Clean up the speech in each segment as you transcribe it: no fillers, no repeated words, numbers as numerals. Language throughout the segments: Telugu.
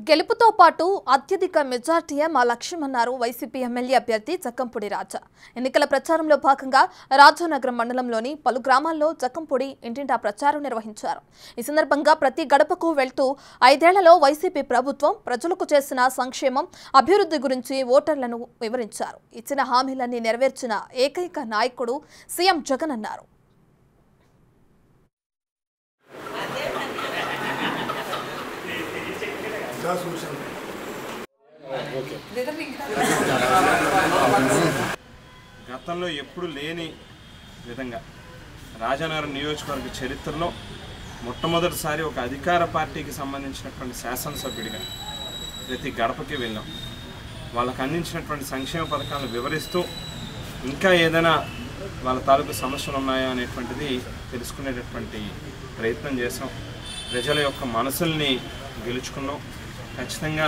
గెలుపుతో పాటు అత్యధిక మెజార్టీయే మా లక్ష్యమన్నారు వైసీపీ ఎమ్మెల్యే అభ్యర్థి జక్కంపూడి రాజా. ఎన్నికల ప్రచారంలో భాగంగా రాజానగరం మండలంలోని పలు గ్రామాల్లో జక్కంపూడి ఇంటింటా ప్రచారం నిర్వహించారు. ఈ సందర్భంగా ప్రతి గడపకు వెళ్తూ 5 ఏళ్లలో వైసీపీ ప్రభుత్వం ప్రజలకు చేసిన సంక్షేమం, అభివృద్ధి గురించి ఓటర్లను వివరించారు. ఇచ్చిన హామీలన్నీ నెరవేర్చిన ఏకైక నాయకుడు సీఎం జగన్ అన్నారు. గతంలో ఎప్పుడు లేని విధంగా రాజానగరం నియోజకవర్గ చరిత్రలో మొట్టమొదటిసారి ఒక అధికార పార్టీకి సంబంధించినటువంటి శాసనసభ్యుడిగా ప్రతి గడపకి వెళ్ళాం. వాళ్ళకు అందించినటువంటి సంక్షేమ పథకాలను వివరిస్తూ ఇంకా ఏదైనా వాళ్ళ తాలూకు సమస్యలు ఉన్నాయా అనేటువంటిది తెలుసుకునేటటువంటి ప్రయత్నం చేసాం. ప్రజల యొక్క మనసుల్ని గెలుచుకున్నాం. ఖచ్చితంగా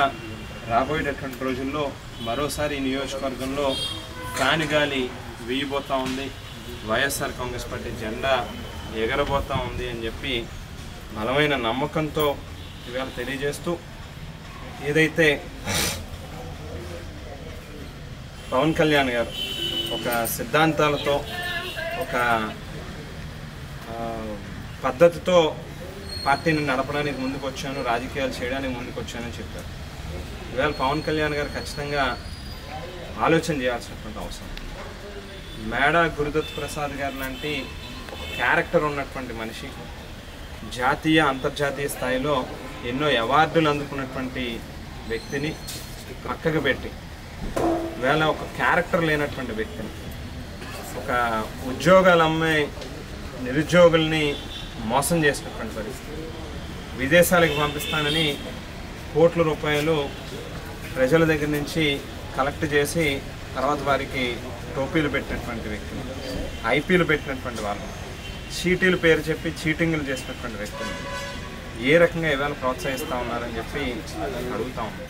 రాబోయేటటువంటి రోజుల్లో మరోసారి ఈ నియోజకవర్గంలో కానిగాలి వేయబోతూ ఉంది, వైఎస్ఆర్ కాంగ్రెస్ పార్టీ జెండా ఎగరబోతూ ఉంది అని చెప్పి బలమైన నమ్మకంతో ఇవాళ తెలియజేస్తూ, ఏదైతే పవన్ కళ్యాణ్ గారు ఒక సిద్ధాంతాలతో ఒక పద్ధతితో పార్టీని నడపడానికి ముందుకు వచ్చాను, రాజకీయాలు చేయడానికి ముందుకు వచ్చానని చెప్పారు. ఇవాళ పవన్ కళ్యాణ్ గారు ఖచ్చితంగా ఆలోచన చేయాల్సినటువంటి అవసరం. మేడా గురుదత్ ప్రసాద్ గారు లాంటి ఒక క్యారెక్టర్ ఉన్నటువంటి మనిషి, జాతీయ అంతర్జాతీయ స్థాయిలో ఎన్నో అవార్డులు అందుకున్నటువంటి వ్యక్తిని పక్కకు పెట్టి ఇవాళ ఒక క్యారెక్టర్ లేనటువంటి వ్యక్తిని, ఒక ఉద్యోగాలు అమ్మే నిరుద్యోగుల్ని మోసం చేసినటువంటి పరిస్థితి, విదేశాలకు పంపిస్తానని కోట్ల రూపాయలు ప్రజల దగ్గర నుంచి కలెక్ట్ చేసి తర్వాత వారికి టోపీలు పెట్టినటువంటి వ్యక్తులు, ఐపీలు పెట్టినటువంటి వాళ్ళు, చీటీలు పేరు చెప్పి చీటింగ్లు చేసినటువంటి వ్యక్తులు ఏ రకంగా ఇవాళ ప్రోత్సహిస్తూ ఉన్నారని చెప్పి అడుగుతూ ఉంది.